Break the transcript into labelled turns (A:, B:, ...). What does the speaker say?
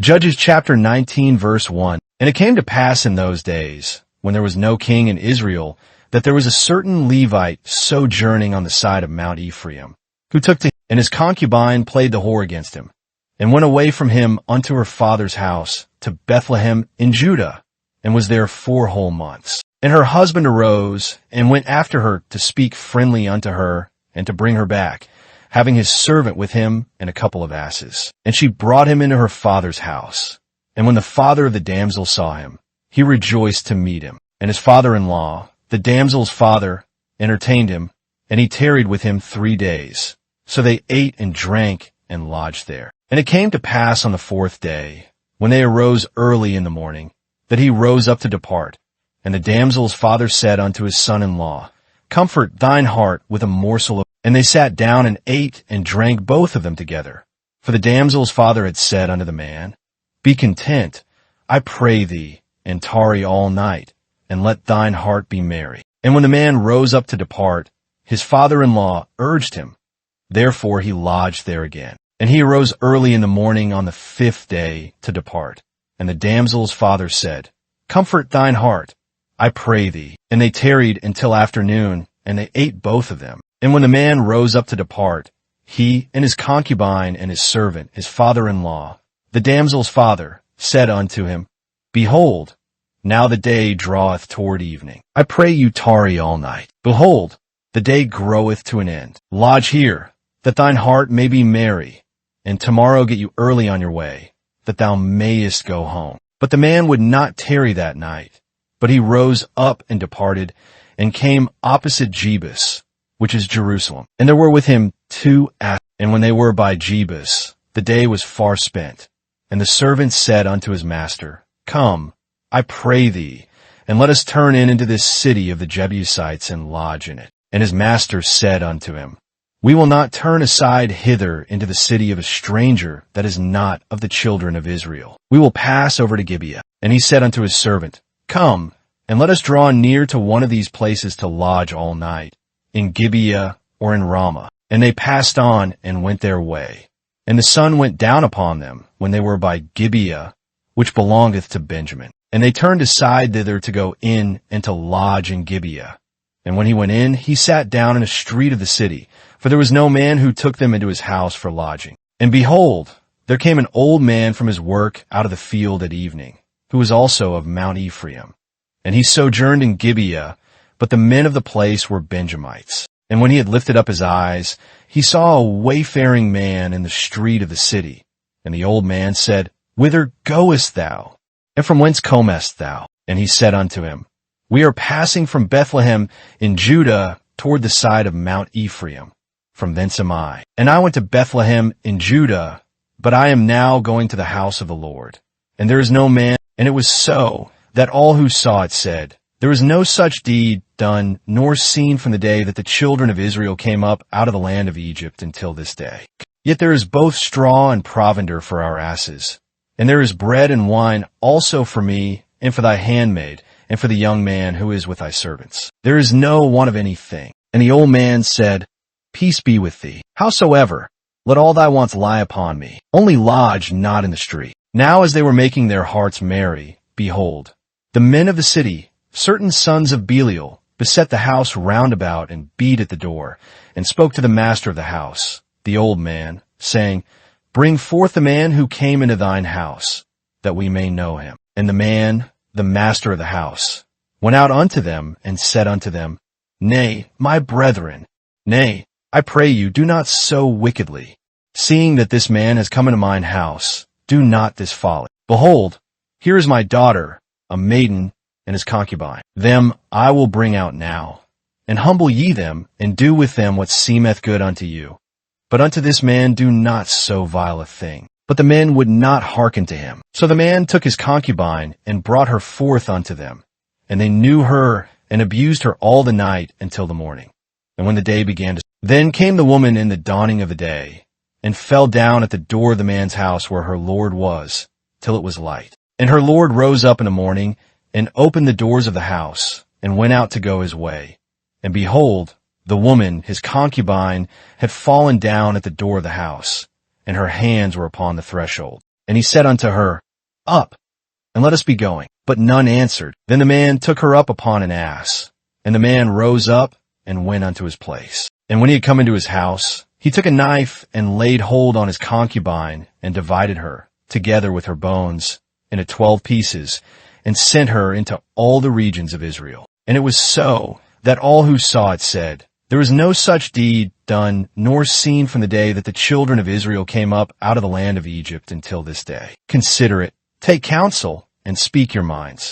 A: Judges chapter 19 verse 1. And it came to pass in those days, when there was no king in Israel, that there was a certain Levite sojourning on the side of Mount Ephraim, who took to him, and his concubine played the whore against him, and went away from him unto her father's house to Bethlehem in Judah, and was there 4 whole months. And her husband arose, and went after her to speak friendly unto her, and to bring her back, having his servant with him and a couple of asses. And she brought him into her father's house. And when the father of the damsel saw him, he rejoiced to meet him. And his father-in-law, the damsel's father, entertained him, and he tarried with him 3 days. So they ate and drank and lodged there. And it came to pass on the 4th day, when they arose early in the morning, that he rose up to depart. And the damsel's father said unto his son-in-law, Comfort thine heart with a morsel of... And they sat down and ate and drank both of them together. For the damsel's father had said unto the man, Be content, I pray thee, and tarry all night, and let thine heart be merry. And when the man rose up to depart, his father-in-law urged him. Therefore he lodged there again. And he arose early in the morning on the 5th day to depart. And the damsel's father said, Comfort thine heart, I pray thee. And they tarried until afternoon, and they ate both of them. And when the man rose up to depart, he and his concubine and his servant, his father-in-law, the damsel's father, said unto him, Behold, now the day draweth toward evening. I pray you tarry all night. Behold, the day groweth to an end. Lodge here, that thine heart may be merry, and tomorrow get you early on your way, that thou mayest go home. But the man would not tarry that night, but he rose up and departed, and came opposite Jebus, which is Jerusalem. And there were with him 2 asses. And when they were by Jebus, the day was far spent. And the servant said unto his master, Come, I pray thee, and let us turn in into this city of the Jebusites and lodge in it. And his master said unto him, We will not turn aside hither into the city of a stranger that is not of the children of Israel. We will pass over to Gibeah. And he said unto his servant, Come, and let us draw near to one of these places to lodge all night, in Gibeah or in Ramah. And they passed on and went their way. And the sun went down upon them when they were by Gibeah, which belongeth to Benjamin. And they turned aside thither to go in and to lodge in Gibeah. And when he went in, he sat down in a street of the city, for there was no man who took them into his house for lodging. And behold, there came an old man from his work out of the field at evening, who was also of Mount Ephraim. And he sojourned in Gibeah, but the men of the place were Benjamites. And when he had lifted up his eyes, he saw a wayfaring man in the street of the city. And the old man said, Whither goest thou? And from whence comest thou? And he said unto him, We are passing from Bethlehem in Judah toward the side of Mount Ephraim. From thence am I. And I went to Bethlehem in Judah, but I am now going to the house of the Lord. And there is no man. And it was so, that all who saw it said, There is no such deed done nor seen from the day that the children of Israel came up out of the land of Egypt until this day. Yet there is both straw and provender for our asses, and there is bread and wine also for me and for thy handmaid and for the young man who is with thy servants. There is no want of anything. And the old man said, Peace be with thee. Howsoever, let all thy wants lie upon me. Only lodge not in the street. Now as they were making their hearts merry, behold, the men of the city, certain sons of Belial, beset the house round about and beat at the door, and spoke to the master of the house, the old man, saying, Bring forth the man who came into thine house, that we may know him. And the man, the master of the house, went out unto them, and said unto them, Nay, my brethren, nay, I pray you, do not so wickedly. Seeing that this man has come into mine house, do not this folly. Behold, here is my daughter, a maiden, and his concubine. Them I will bring out now, and humble ye them, and do with them what seemeth good unto you. But unto this man do not so vile a thing. But the men would not hearken to him. So the man took his concubine, and brought her forth unto them. And they knew her, and abused her all the night until the morning. And when the day began to... Then came the woman in the dawning of the day, and fell down at the door of the man's house where her lord was, till it was light. And her lord rose up in the morning, and opened the doors of the house, and went out to go his way. And behold, the woman, his concubine, had fallen down at the door of the house, and her hands were upon the threshold. And he said unto her, Up, and let us be going. But none answered. Then the man took her up upon an ass. And the man rose up and went unto his place. And when he had come into his house, he took a knife and laid hold on his concubine and divided her, together with her bones, into 12 pieces, and sent her into all the regions of Israel. And it was so that all who saw it said, There was no such deed done nor seen from the day that the children of Israel came up out of the land of Egypt until this day. Consider it, take counsel, and speak your minds.